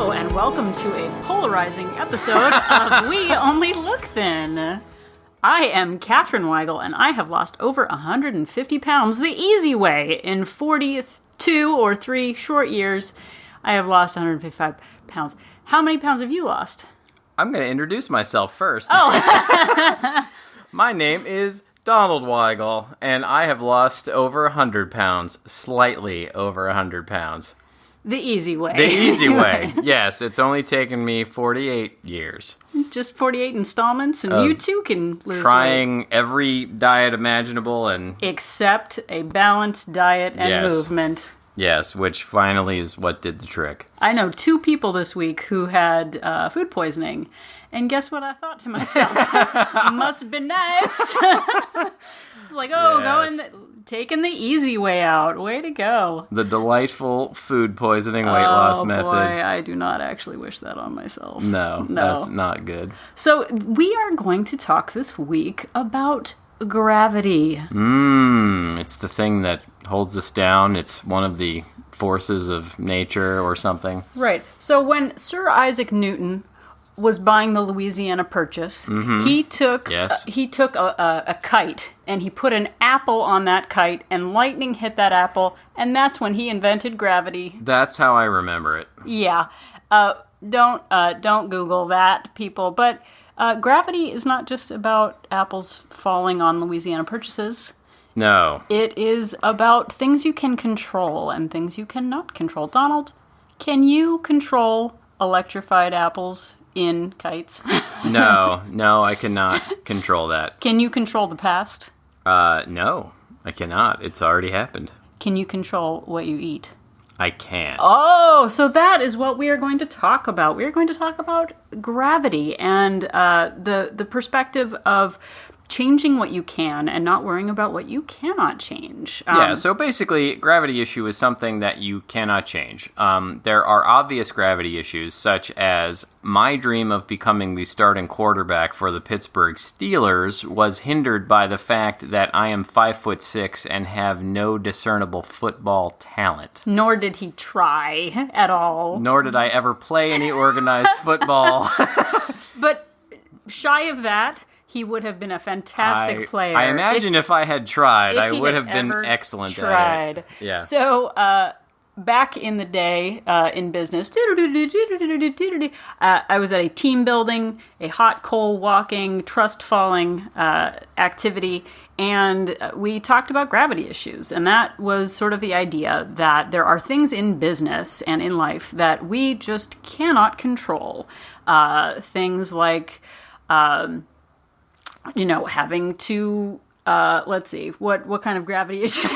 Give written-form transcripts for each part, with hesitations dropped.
Hello, and welcome to a polarizing episode of We Only Look Thin. I am Katherine Weigel, and I have lost over 150 pounds the easy way. In 42 or 3 short years, I have lost 155 pounds. How many pounds have you lost? I'm going to introduce myself first. Oh! My name is Donald Weigel, and I have lost over 100 pounds, slightly over 100 pounds. The easy way. The easy way. Yes, it's only taken me 48 years. Just 48 installments, and you too can lose trying weight. every diet imaginable and... Except a balanced diet and movement. Yes, which finally is what did the trick. I know 2 people this week who had food poisoning. And guess what I thought to myself? Must have been nice. It's like, taking the easy way out. Way to go. The delightful food poisoning weight loss method. Oh boy, I do not actually wish that on myself. No, that's not good. So we are going to talk this week about gravity. It's the thing that holds us down. It's one of the forces of nature or something. Right. So when Sir Isaac Newton was buying the Louisiana Purchase, he took a kite and he put an apple on that kite and lightning hit that apple, and that's when he invented gravity. That's how I remember it. Yeah. Don't Google that, people. But gravity is not just about apples falling on Louisiana Purchases. No. It is about things you can control and things you cannot control. Donald, can you control electrified apples in kites? No, I cannot control that. Can you control the past? No, I cannot. It's already happened. Can you control what you eat? I can. Oh, so that is what we are going to talk about. We are going to talk about gravity and the perspective of changing what you can and not worrying about what you cannot change. So basically, gravity issue is something that you cannot change. There are obvious gravity issues, such as my dream of becoming the starting quarterback for the Pittsburgh Steelers was hindered by the fact that I am 5'6" and have no discernible football talent. Nor did he try at all. Nor did I ever play any organized football. But shy of that, he would have been a fantastic player. I imagine if I had tried, I would have been excellent at it. Yeah. So, back in the day in business, I was at a team building, a hot coal walking, trust falling activity, and we talked about gravity issues. And that was sort of the idea that there are things in business and in life that we just cannot control. Things like... having to, let's see, what kind of gravity issues?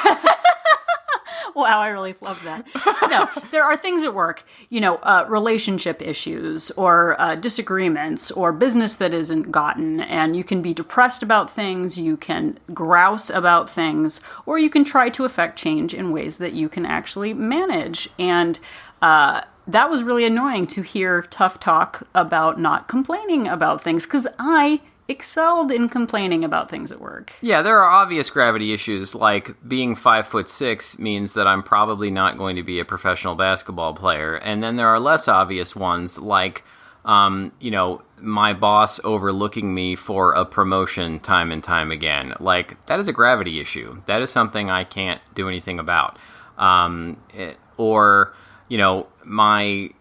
Wow, I really love that. No, there are things at work, relationship issues or disagreements or business that isn't gotten, and you can be depressed about things, you can grouse about things, or you can try to affect change in ways that you can actually manage. And that was really annoying to hear tough talk about not complaining about things, because I excelled in complaining about things at work. Yeah, there are obvious gravity issues, like being 5'6" means that I'm probably not going to be a professional basketball player. And then there are less obvious ones, like, my boss overlooking me for a promotion time and time again. Like, that is a gravity issue. That is something I can't do anything about.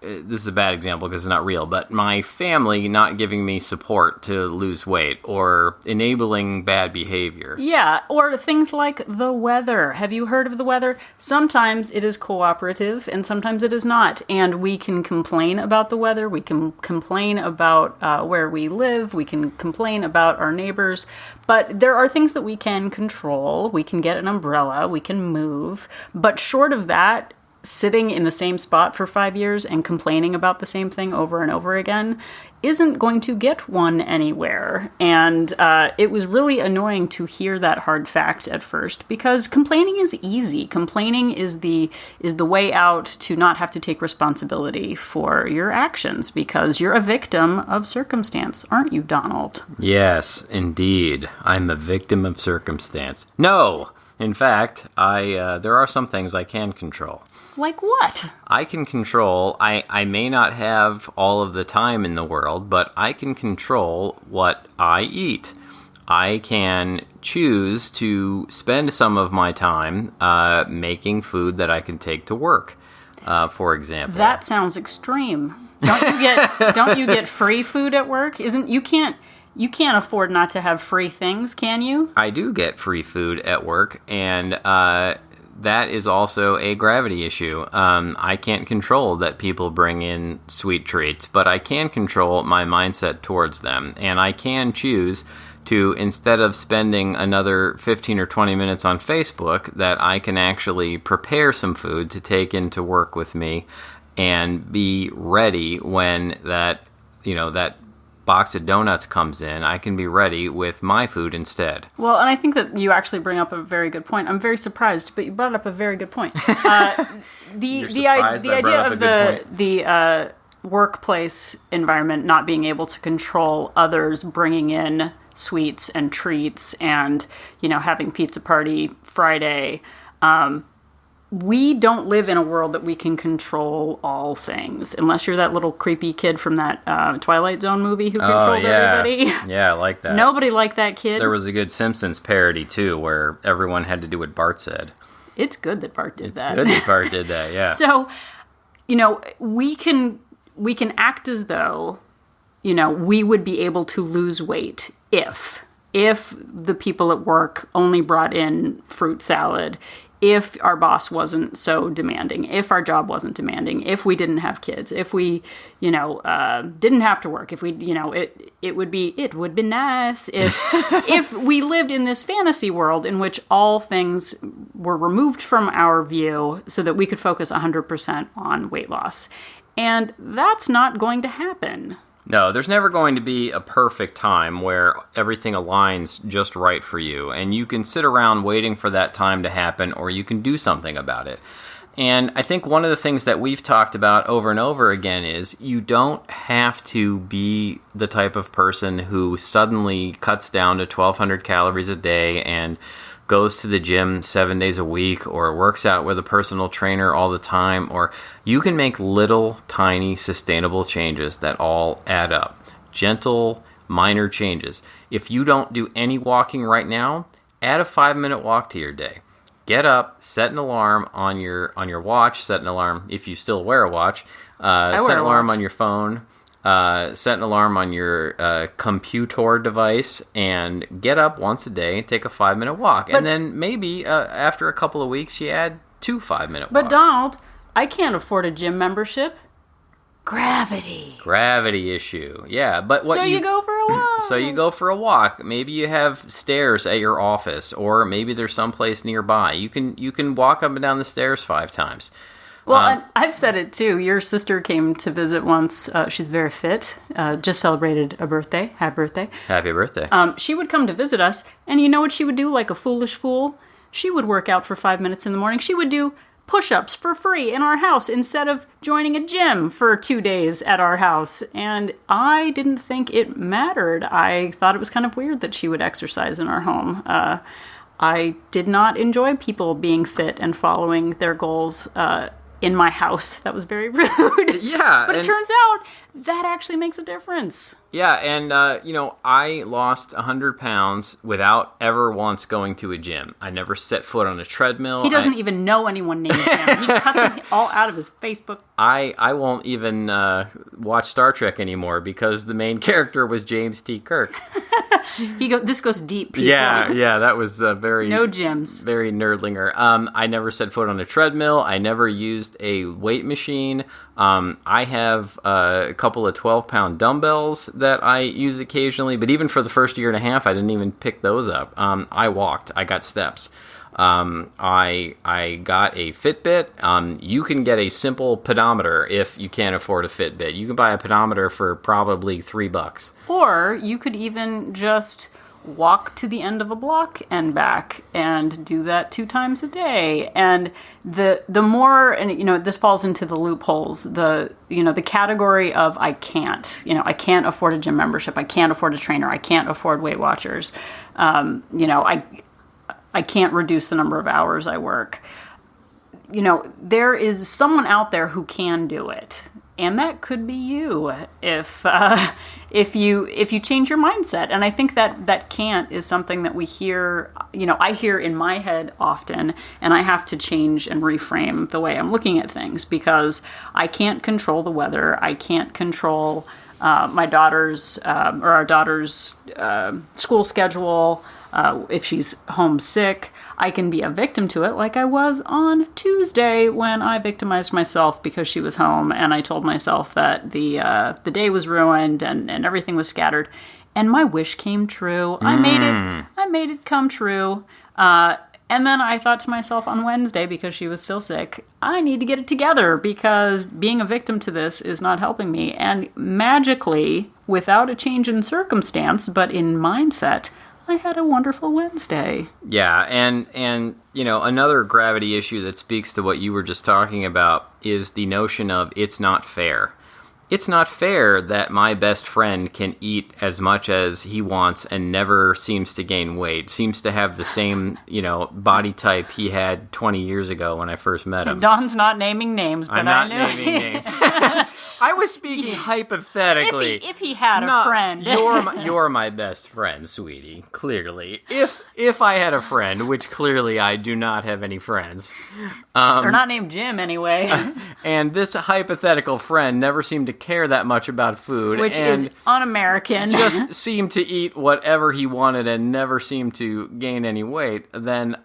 This is a bad example because it's not real, but my family not giving me support to lose weight or enabling bad behavior. Yeah, or things like the weather. Have you heard of the weather? Sometimes it is cooperative and sometimes it is not. And we can complain about the weather. We can complain about where we live. We can complain about our neighbors. But there are things that we can control. We can get an umbrella. We can move. But short of that, sitting in the same spot for 5 years and complaining about the same thing over and over again isn't going to get one anywhere. And it was really annoying to hear that hard fact at first, because complaining is easy. Complaining is the way out to not have to take responsibility for your actions, because you're a victim of circumstance, aren't you, Donald? Yes, indeed. I'm a victim of circumstance. No! In fact, there are some things I can control. Like what? I can control, I may not have all of the time in the world, but I can control what I eat. I can choose to spend some of my time making food that I can take to work, for example. That sounds extreme. Don't you get free food at work? You can't afford not to have free things, can you? I do get free food at work, and that is also a gravity issue. I can't control that people bring in sweet treats, but I can control my mindset towards them, and I can choose to, instead of spending another 15 or 20 minutes on Facebook, that I can actually prepare some food to take into work with me and be ready when that box of donuts comes in. I can be ready with my food instead. Well, and I think that you actually bring up a very good point. I'm very surprised, but you brought up a very good point. The idea of the workplace environment not being able to control others bringing in sweets and treats and, having pizza party Friday. We don't live in a world that we can control all things, unless you're that little creepy kid from that Twilight Zone movie who controlled everybody. Yeah, I like that. Nobody liked that kid. There was a good Simpsons parody, too, where everyone had to do what Bart said. It's good that Bart did that. It's good that Bart did that, yeah. So, we can act as though, we would be able to lose weight if the people at work only brought in fruit salad, if our boss wasn't so demanding, if our job wasn't demanding, if we didn't have kids, if we, didn't have to work, if we, it would be nice if we lived in this fantasy world in which all things were removed from our view so that we could focus 100% on weight loss. And that's not going to happen. No, there's never going to be a perfect time where everything aligns just right for you, and you can sit around waiting for that time to happen, or you can do something about it. And I think one of the things that we've talked about over and over again is you don't have to be the type of person who suddenly cuts down to 1,200 calories a day and goes to the gym 7 days a week or works out with a personal trainer all the time, or you can make little, tiny, sustainable changes that all add up. Gentle, minor changes. If you don't do any walking right now, add a 5-minute walk to your day. Get up, set an alarm on your watch, set an alarm if you still wear a watch, set an alarm on your phone, set an alarm on your computer device, and get up once a day and take a 5-minute walk. And then maybe after a couple of weeks, you add 2 5-minute walks. But Donald, I can't afford a gym membership. Gravity issue. Yeah, but you go for a walk. So you go for a walk. Maybe you have stairs at your office, or maybe there's someplace nearby. You can walk up and down the stairs 5 times. Well, and I've said it too. Your sister came to visit once. She's very fit. Just celebrated a birthday. Happy birthday. Happy birthday. She would come to visit us, and you know what she would do like a foolish fool? She would work out for 5 minutes in the morning. She would do push-ups for free in our house instead of joining a gym for 2 days at our house. And I didn't think it mattered. I thought it was kind of weird that she would exercise in our home. I did not enjoy people being fit and following their goals in my house. That was very rude. Yeah. But it turns out that actually makes a difference. Yeah, and, I lost 100 pounds without ever once going to a gym. I never set foot on a treadmill. He doesn't even know anyone named him. He cut them all out of his Facebook. I won't even watch Star Trek anymore because the main character was James T. Kirk. This goes deep, people. Yeah, that was very... No gyms. Very nerdlinger. I never set foot on a treadmill. I never used a weight machine. I have a couple of 12-pound dumbbells that I use occasionally, but even for the first year and a half, I didn't even pick those up. I walked. I got steps. I got a Fitbit. You can get a simple pedometer if you can't afford a Fitbit. You can buy a pedometer for probably $3. Or you could even just walk to the end of a block and back and do that 2 times a day. And the more, and this falls into the loopholes, the category of I can't afford a gym membership. I can't afford a trainer. I can't afford Weight Watchers. I can't reduce the number of hours I work. There is someone out there who can do it. And that could be you if you change your mindset. And I think that can't is something that we hear, I hear in my head often, and I have to change and reframe the way I'm looking at things, because I can't control the weather. I can't control my daughter's or our daughter's school schedule. If she's homesick, I can be a victim to it, like I was on Tuesday when I victimized myself because she was home, and I told myself that the day was ruined and everything was scattered, and my wish came true. I made it come true. And then I thought to myself on Wednesday, because she was still sick, I need to get it together, because being a victim to this is not helping me. And magically, without a change in circumstance, but in mindset, I had a wonderful Wednesday. Yeah, and another gravity issue that speaks to what you were just talking about is the notion of it's not fair. It's not fair that my best friend can eat as much as he wants and never seems to gain weight, seems to have the same, body type he had 20 years ago when I first met him. Don's not naming names, but I'm not naming names. I was speaking hypothetically. If he had a friend. You're my best friend, sweetie, clearly. If I had a friend, which clearly I do not have any friends. They're not named Jim anyway. And this hypothetical friend never seemed to care that much about food. Which is un-American. Just seemed to eat whatever he wanted and never seemed to gain any weight. Then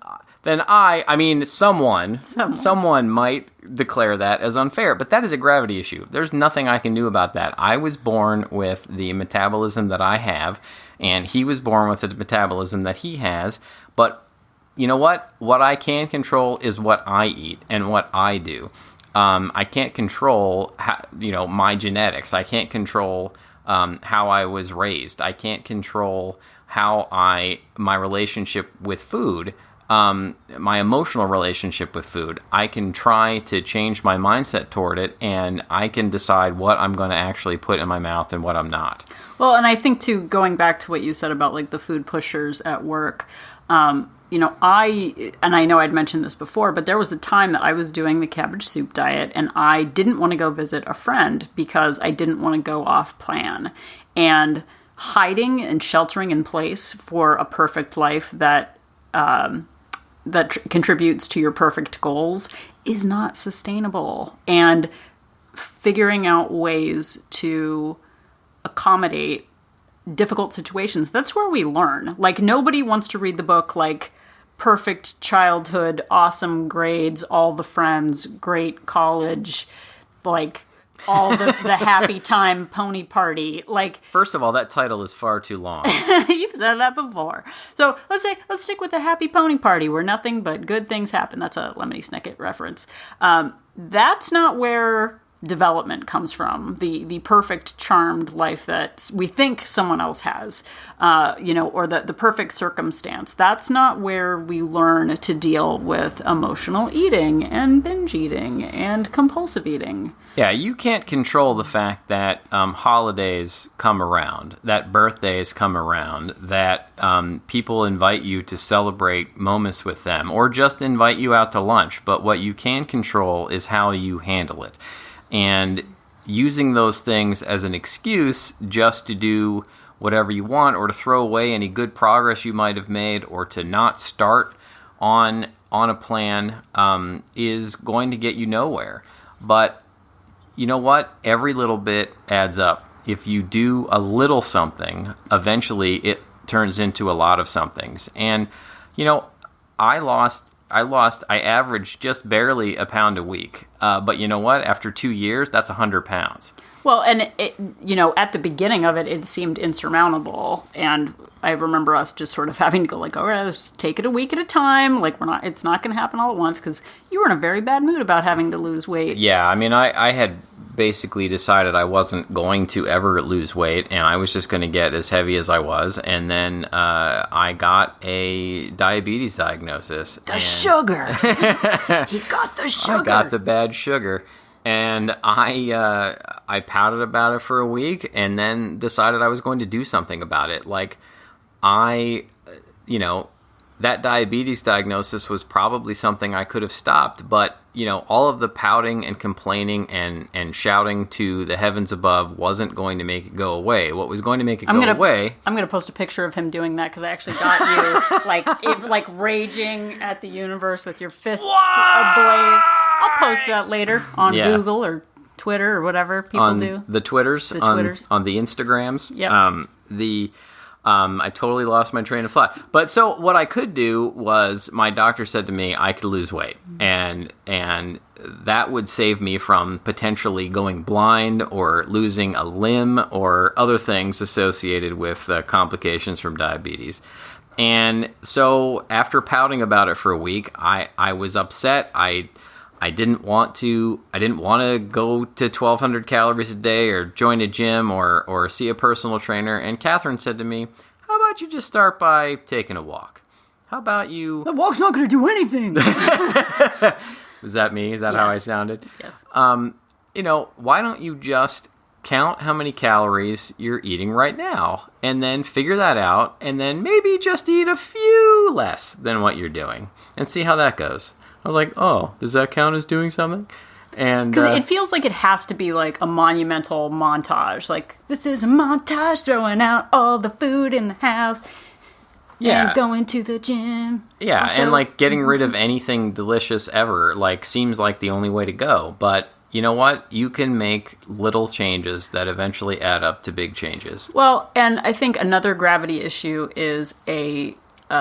someone might declare that as unfair, but that is a gravity issue. There's nothing I can do about that. I was born with the metabolism that I have, and he was born with the metabolism that he has, but you know what? What I can control is what I eat and what I do. I can't control, my genetics. I can't control how I was raised. I can't control my relationship with food. My emotional relationship with food. I can try to change my mindset toward it, and I can decide what I'm going to actually put in my mouth and what I'm not. Well, and I think, too, going back to what you said about, like, the food pushers at work, I know I'd mentioned this before, but there was a time that I was doing the cabbage soup diet, and I didn't want to go visit a friend because I didn't want to go off plan. And hiding and sheltering in place for a perfect life that contributes to your perfect goals is not sustainable. And figuring out ways to accommodate difficult situations, that's where we learn. Like, nobody wants to read the book, like, perfect childhood, awesome grades, all the friends, great college, like, all the happy time pony party. Like, first of all, that title is far too long. You've said that before. So let's stick with the happy pony party where nothing but good things happen. That's a Lemony Snicket reference. That's not where development comes from. The perfect charmed life that we think someone else has, or the perfect circumstance. That's not where we learn to deal with emotional eating and binge eating and compulsive eating. Yeah, you can't control the fact that holidays come around, that birthdays come around, that people invite you to celebrate moments with them, or just invite you out to lunch. But what you can control is how you handle it. And using those things as an excuse just to do whatever you want, or to throw away any good progress you might have made, or to not start on a plan is going to get you nowhere. But you know what? Every little bit adds up. If you do a little something, eventually it turns into a lot of somethings. And, I averaged just barely a pound a week. But you know what? After 2 years, that's 100 pounds. Well, and at the beginning of it, it seemed insurmountable. And I remember us just sort of having to go like, all right, let's take it a week at a time. Like, it's not going to happen all at once, because you were in a very bad mood about having to lose weight. Yeah, I mean, I had basically decided I wasn't going to ever lose weight, and I was just going to get as heavy as I was. And then I got a diabetes diagnosis. Sugar. He got the sugar. I got the bad sugar. And I pouted about it for a week, and then decided I was going to do something about it. Like, that diabetes diagnosis was probably something I could have stopped, but all of the pouting and complaining and shouting to the heavens above wasn't going to make it go away. What was going to make it go away? I'm going to post a picture of him doing that because I actually got you like raging at the universe with your fists ablaze. I'll post that later on Google or Twitter or whatever people do. The Twitters, on the Instagrams. Yep. I totally lost my train of thought. But so what I could do was, my doctor said to me I could lose weight, and that would save me from potentially going blind or losing a limb or other things associated with complications from diabetes. And so after pouting about it for a week, I was upset. I didn't want to go to 1,200 calories a day or join a gym or see a personal trainer. And Catherine said to me, how about you just start by taking a walk? How about you... That walk's not going to do anything. Is that me? Is that how I sounded? Yes. Why don't you just count how many calories you're eating right now and then figure that out and then maybe just eat a few less than what you're doing and see how that goes. I was like, oh, does that count as doing something? And because it feels like it has to be like a monumental montage. Like, this is a montage, throwing out all the food in the house. Yeah. And going to the gym. Yeah, also, and like getting rid of anything delicious ever seems like the only way to go. But you know what? You can make little changes that eventually add up to big changes. Well, and I think another gravity issue is a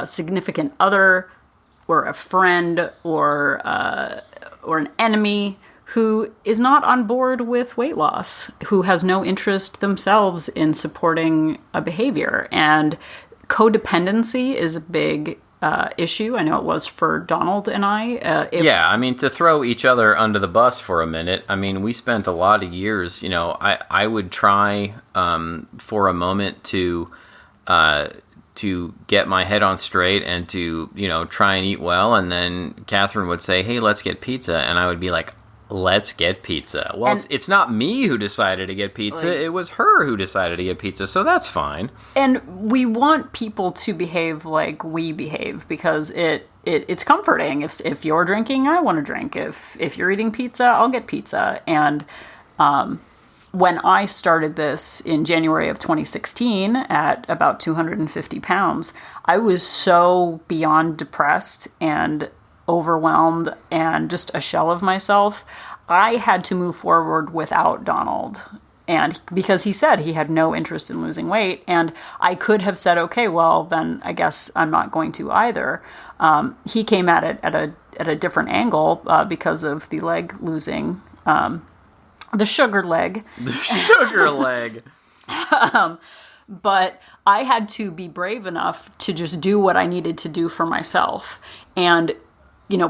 significant other or a friend or an enemy who is not on board with weight loss, who has no interest themselves in supporting a behavior. And codependency is a big issue. I know it was for Donald and I. To throw each other under the bus for a minute, we spent a lot of years, I would try for a moment to get my head on straight and to, try and eat well. And then Catherine would say, hey, let's get pizza. And I would be like, let's get pizza. Well, it's not me who decided to get pizza. It was her who decided to get pizza. So that's fine. And we want people to behave like we behave because it's comforting. If you're drinking, I want to drink. If you're eating pizza, I'll get pizza. And, when I started this in January of 2016 at about 250 pounds, I was so beyond depressed and overwhelmed and just a shell of myself. I had to move forward without Donald. And because he said he had no interest in losing weight, and I could have said, okay, well, then I guess I'm not going to either. He came at it at a different angle because of the leg losing. The sugar leg. The sugar leg. But I had to be brave enough to just do what I needed to do for myself. And,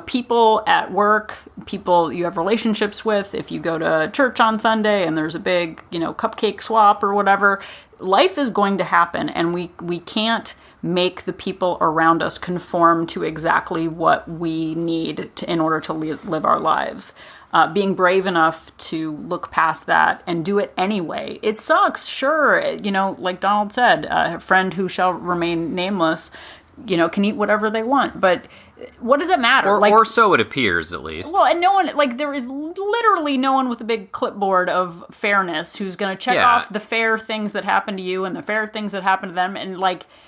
people at work, people you have relationships with, if you go to church on Sunday and there's a big, cupcake swap or whatever, life is going to happen. And we can't make the people around us conform to exactly what we need in order to live our lives. Being brave enough to look past that and do it anyway. It sucks, sure. Like Donald said, a friend who shall remain nameless, can eat whatever they want. But what does it matter? Or so it appears, at least. Well, and no one, there is literally no one with a big clipboard of fairness who's going to check off the fair things that happen to you and the fair things that happen to them. And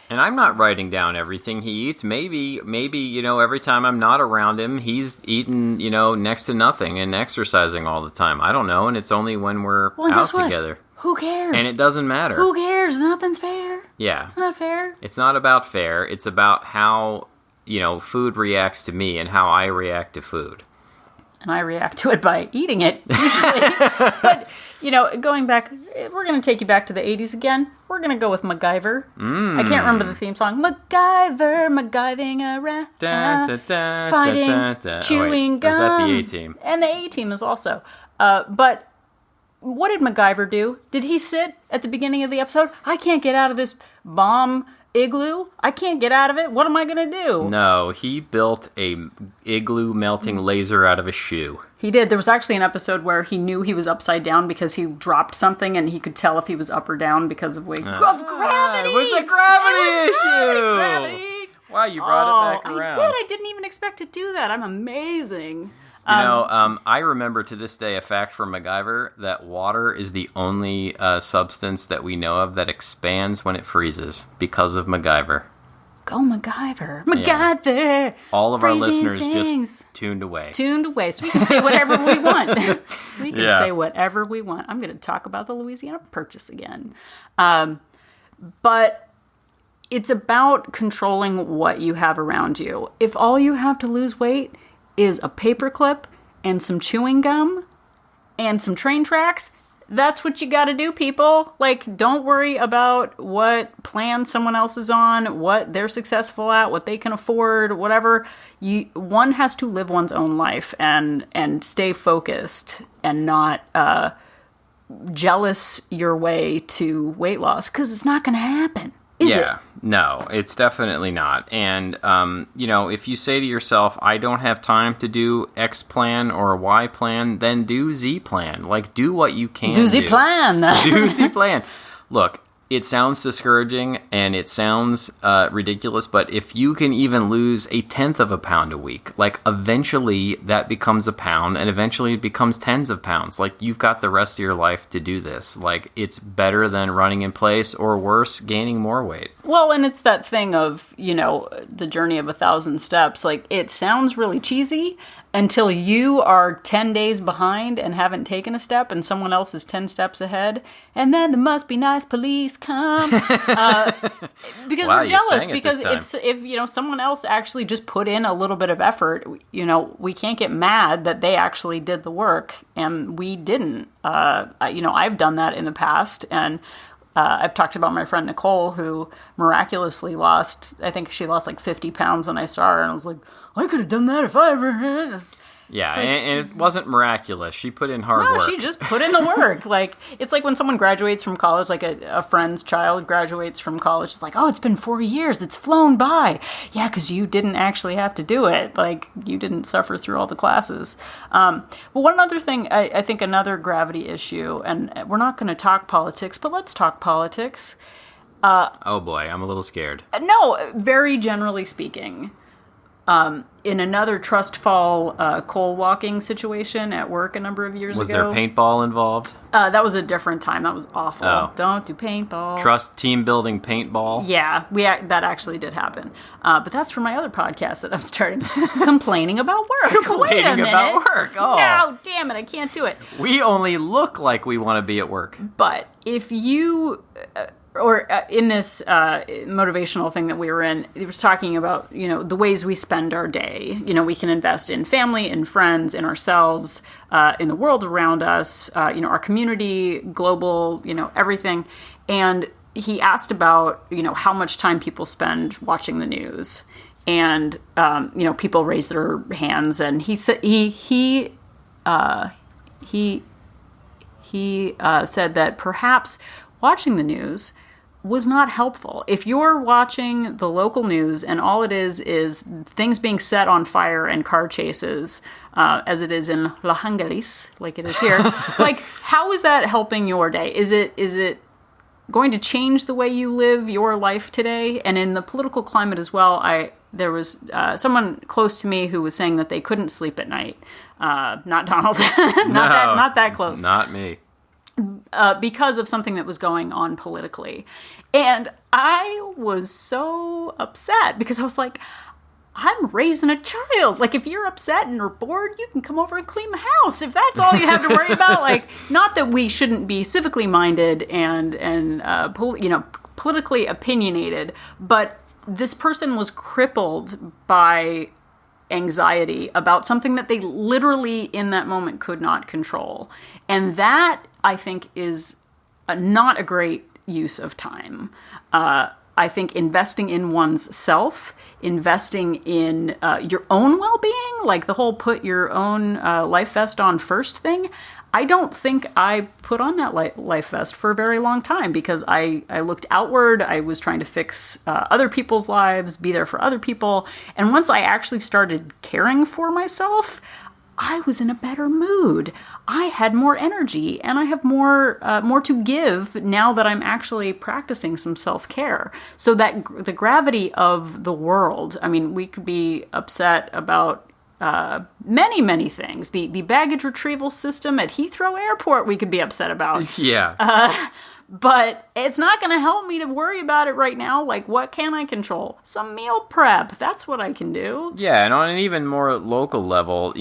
And I'm not writing down everything he eats. Maybe, every time I'm not around him, he's eating, next to nothing and exercising all the time. I don't know. And it's only when we're out together. Who cares? And it doesn't matter. Who cares? Nothing's fair. Yeah. It's not fair. It's not about fair. It's about how, food reacts to me and how I react to food. And I react to it by eating it, usually. But, going back, we're going to take you back to the 80s again. We're going to go with MacGyver. I can't remember the theme song. MacGyver, MacGyving around, fighting, chewing gum. Or is that the A-Team? And the A-Team is also. But what did MacGyver do? Did he sit at the beginning of the episode? I can't get out of this bomb igloo. I can't get out of it. What am I going to do? No, he built a igloo melting laser out of a shoe. He did. There was actually an episode where he knew he was upside down because he dropped something and he could tell if he was up or down because of gravity. It was a gravity issue. Gravity. Wow, you brought it back around. I did. I didn't even expect to do that. I'm amazing. I remember to this day a fact from MacGyver that water is the only substance that we know of that expands when it freezes because of MacGyver. Go MacGyver. MacGyver! Yeah. All of our listeners just tuned away. So we can say whatever we want. We can say whatever we want. I'm going to talk about the Louisiana Purchase again. But it's about controlling what you have around you. If all you have to lose weight is a paperclip and some chewing gum and some train tracks, that's what you got to do, people. Like, don't worry about what plan someone else is on, what they're successful at, what they can afford, whatever. One has to live one's own life and stay focused and not jealous your way to weight loss, because it's not going to happen. Is it? No, it's definitely not. And, if you say to yourself, I don't have time to do X plan or Y plan, then do Z plan. Like, do what you can do. Do Z plan. Do Z plan. Look, it sounds discouraging and it sounds ridiculous, but if you can even lose 1/10 of a pound a week, like, eventually that becomes a pound and eventually it becomes tens of pounds. Like, you've got the rest of your life to do this. Like, it's better than running in place, or worse, gaining more weight. Well, and it's that thing of, the journey of 1,000 steps. Like, it sounds really cheesy until you are 10 days behind and haven't taken a step and someone else is 10 steps ahead. And then the must be nice police come. Because we're jealous. Because if someone else actually just put in a little bit of effort, we can't get mad that they actually did the work and we didn't. I've done that in the past, and I've talked about my friend Nicole, who miraculously lost like 50 pounds when I saw her, and I was like, I could have done that if I ever had. Yeah, and it wasn't miraculous. She put in hard work. No, she just put in the work. Like, it's like when someone graduates from college, like a friend's child graduates from college. It's like, oh, it's been 4 years. It's flown by. Yeah, because you didn't actually have to do it. Like, you didn't suffer through all the classes. Well, one other thing, I think another gravity issue, and we're not going to talk politics, but let's talk politics. Oh boy, I'm a little scared. No, very generally speaking. In another trust fall coal walking situation at work a number of years ago. Was there paintball involved? That was a different time. That was awful. Oh. Don't do paintball. Trust team building paintball? Yeah, that actually did happen. But that's for my other podcast that I'm starting. Complaining about work. Complaining about work. Oh. No, damn it, I can't do it. We only look like we want to be at work. But if you... in this motivational thing that we were in, it was talking about, the ways we spend our day. We can invest in family, in friends, in ourselves, in the world around us, our community, global, everything. And he asked about, how much time people spend watching the news. And, people raise their hands. And he said, he said that perhaps watching the news was not helpful. If you're watching the local news and all it is things being set on fire and car chases, as it is in Los Angeles, like it is here, like, how is that helping your day? Is it going to change the way you live your life today? And in the political climate as well, there was someone close to me who was saying that they couldn't sleep at night. Not Donald. not that close. Not me. Because of something that was going on politically. And I was so upset because I was like, I'm raising a child. Like, if you're upset and are bored, you can come over and clean the house. If that's all you have to worry about, like, not that we shouldn't be civically minded and politically opinionated, but this person was crippled by anxiety about something that they literally in that moment could not control. And that, I think, is not a great use of time. I think investing in one's self, investing in your own well-being, like the whole put your own life vest on first thing, I don't think I put on that life vest for a very long time because I looked outward. I was trying to fix other people's lives, be there for other people. And once I actually started caring for myself, I was in a better mood. I had more energy, and I have more to give now that I'm actually practicing some self-care. So that the gravity of the world, I mean, we could be upset about many, many things. The baggage retrieval system at Heathrow Airport we could be upset about. Yeah. But it's not going to help me to worry about it right now. Like, what can I control? Some meal prep. That's what I can do. Yeah, and on an even more local level,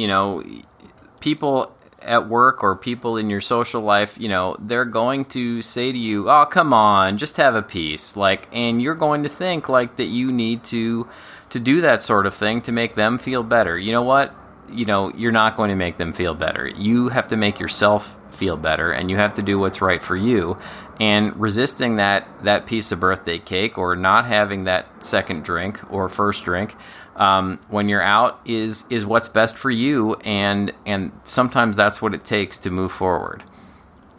people at work or people in your social life, they're going to say to you, "Oh, come on, just have a piece." And you're going to think that you need to do that sort of thing to make them feel better. You know what? You're not going to make them feel better. You have to make yourself feel better, and you have to do what's right for you. And resisting that piece of birthday cake or not having that second drink or first drink when you're out is what's best for you, and sometimes that's what it takes to move forward.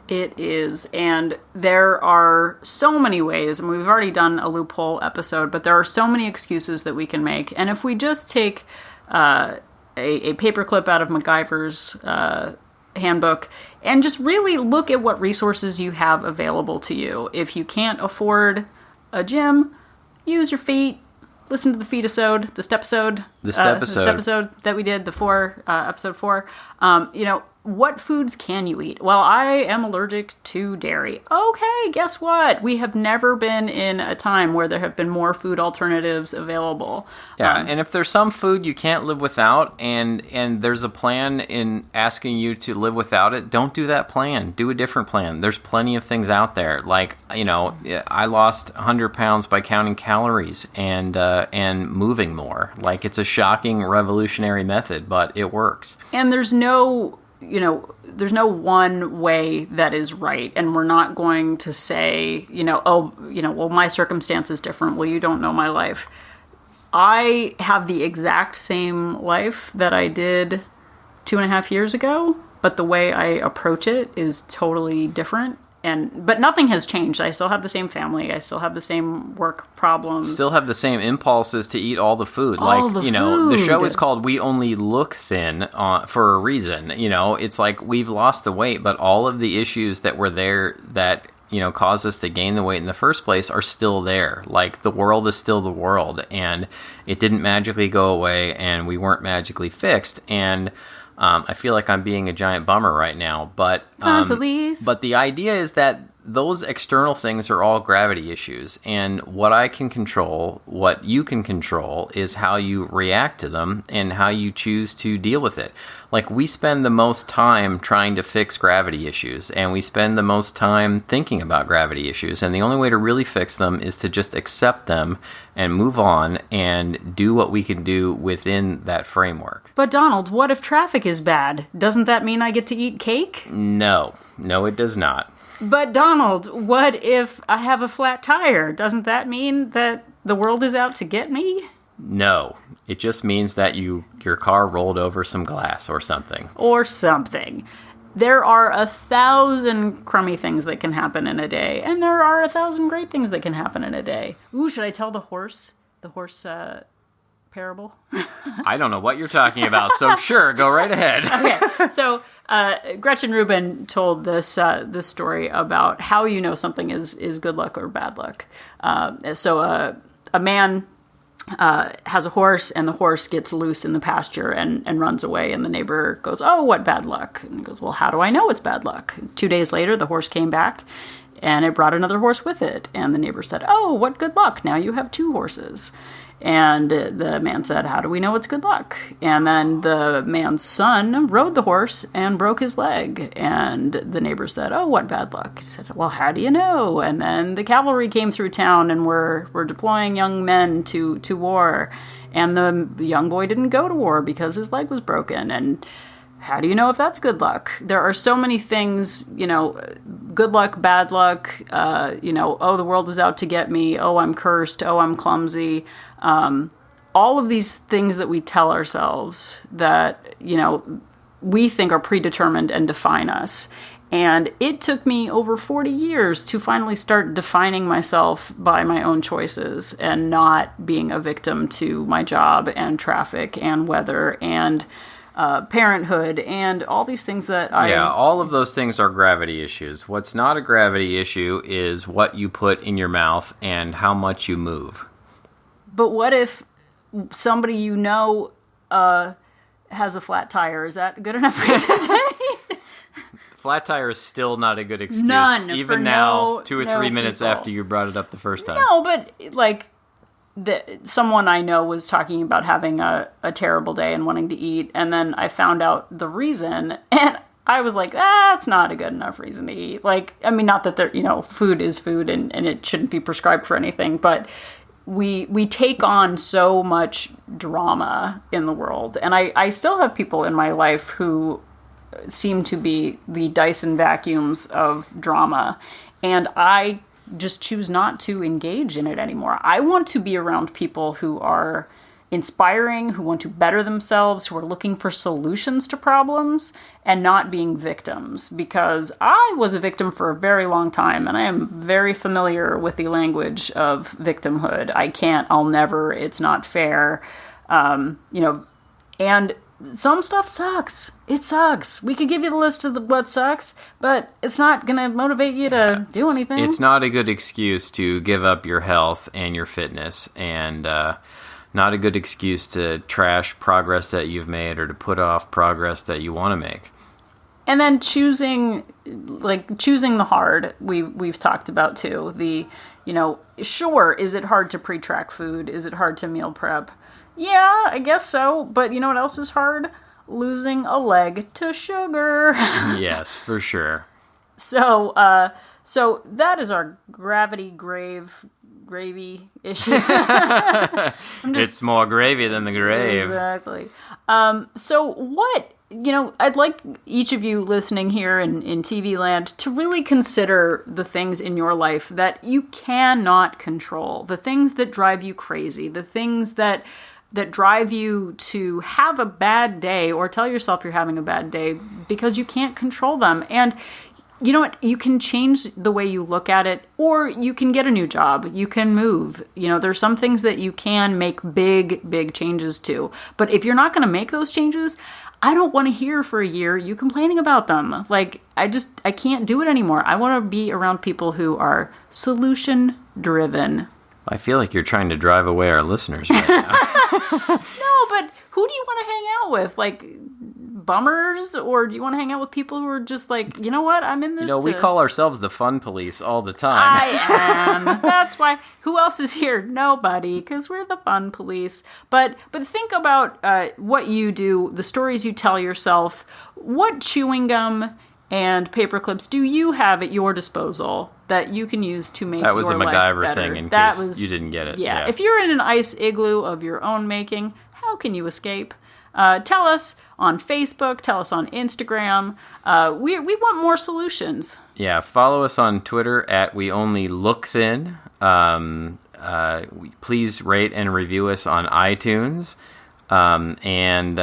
It is, and there are so many ways, and we've already done a loophole episode, but there are so many excuses that we can make. And if we just take a paperclip out of MacGyver's handbook and just really look at what resources you have available to you. If you can't afford a gym, use your feet. Listen to the feet-isode, the step-isode that we did, episode 4. What foods can you eat? Well, I am allergic to dairy. Okay, guess what? We have never been in a time where there have been more food alternatives available. Yeah, and if there's some food you can't live without, and there's a plan in asking you to live without it, don't do that plan. Do a different plan. There's plenty of things out there. I lost 100 pounds by counting calories and moving more. It's a shocking, revolutionary method, but it works. And there's no one way that is right, and we're not going to say, well, my circumstance is different. Well, you don't know my life. I have the exact same life that I did 2.5 years ago, but the way I approach it is totally different. But nothing has changed. I still have the same family. I still have the same work problems. Still have the same impulses to eat all the food. Food. The show is called We Only Look Thin for a reason. It's like we've lost the weight, but all of the issues that were there that, caused us to gain the weight in the first place are still there. The world is still the world, and it didn't magically go away, and we weren't magically fixed. And I feel like I'm being a giant bummer right now, but the idea is that those external things are all gravity issues, and what I can control, what you can control, is how you react to them and how you choose to deal with it. We spend the most time trying to fix gravity issues, and we spend the most time thinking about gravity issues, and the only way to really fix them is to just accept them and move on and do what we can do within that framework. But Donald, what if traffic is bad? Doesn't that mean I get to eat cake? No, it does not. But Donald, what if I have a flat tire? Doesn't that mean that the world is out to get me? No, it just means that your car rolled over some glass or something. There are 1,000 crummy things that can happen in a day, and there are 1,000 great things that can happen in a day. Ooh, should I tell the horse parable? I don't know what you're talking about, so sure, go right ahead. Okay, so Gretchen Rubin told this story about how you know something is good luck or bad luck. So a man has a horse, and the horse gets loose in the pasture and runs away, and the neighbor goes, "Oh, what bad luck?" And he goes, "Well, how do I know it's bad luck?" 2 days later, the horse came back, and it brought another horse with it, and the neighbor said, "Oh, what good luck, now you have 2 horses." And the man said, "How do we know it's good luck?" And then the man's son rode the horse and broke his leg. And the neighbor said, "Oh, what bad luck?" He said, "Well, how do you know?" And then the cavalry came through town and were deploying young men to war. And the young boy didn't go to war because his leg was broken. And how do you know if that's good luck? There are so many things, good luck, bad luck, oh, the world was out to get me, oh, I'm cursed, oh, I'm clumsy. All of these things that we tell ourselves that, we think are predetermined and define us. And it took me over 40 years to finally start defining myself by my own choices and not being a victim to my job and traffic and weather and parenthood, and all these things that Yeah, all of those things are gravity issues. What's not a gravity issue is what you put in your mouth and how much you move. But what if somebody you know has a flat tire? Is that good enough reason to eat? Flat tire is still not a good excuse. None. Even now, 2 or 3 minutes people. after you brought it up the first time. No, but like someone I know was talking about having a terrible day and wanting to eat, and then I found out the reason, and I was like, that's not a good enough reason to eat. Like, I mean, not that food is food and it shouldn't be prescribed for anything, but we take on so much drama in the world, and I still have people in my life who seem to be the Dyson vacuums of drama, and I just choose not to engage in it anymore. I want to be around people who are inspiring, who want to better themselves, who are looking for solutions to problems, and not being victims, because I was a victim for a very long time, and I am very familiar with the language of victimhood. I'll never, it's not fair, and some stuff sucks. It sucks. We could give you the list of what sucks, but it's not going to motivate you to do anything. It's not a good excuse to give up your health and your fitness, and not a good excuse to trash progress that you've made or to put off progress that you want to make. And then choosing the hard, we've talked about too. Sure, is it hard to pre-track food? Is it hard to meal prep? Yeah, I guess so. But you know what else is hard? Losing a leg to sugar. Yes, for sure. So that is our gravy issue. It's more gravy than the grave. Exactly. So what, I'd like each of you listening here in TV land to really consider the things in your life that you cannot control, the things that drive you crazy, the things that drive you to have a bad day or tell yourself you're having a bad day because you can't control them. And you know what? You can change the way you look at it, or you can get a new job. You can move. There's some things that you can make big, big changes to. But if you're not going to make those changes, I don't want to hear for a year you complaining about them. Like, I can't do it anymore. I want to be around people who are solution driven. I feel like you're trying to drive away our listeners right now. No, but who do you want to hang out with? Like, bummers? Or do you want to hang out with people who are just like, you know what, I'm in this we call ourselves the fun police all the time. I am. That's why. Who else is here? Nobody, because we're the fun police. But think about what you do, the stories you tell yourself. What chewing gum and paper clips do you have at your disposal that you can use to make your life better? That was a MacGyver thing in case you didn't get it. Yeah. If you're in an ice igloo of your own making, how can you escape? Tell us on Facebook. Tell us on Instagram. We want more solutions. Yeah. Follow us on Twitter at WeOnlyLookThin. Please rate and review us on iTunes. And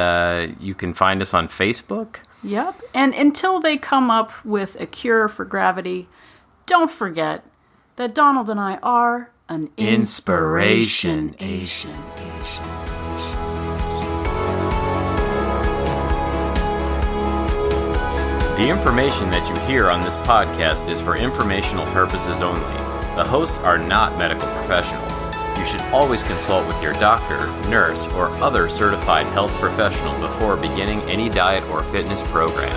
you can find us on Facebook. Yep. And until they come up with a cure for gravity, don't forget that Donald and I are an inspiration. The information that you hear on this podcast is for informational purposes only. The hosts are not medical professionals. You should always consult with your doctor, nurse, or other certified health professional before beginning any diet or fitness program.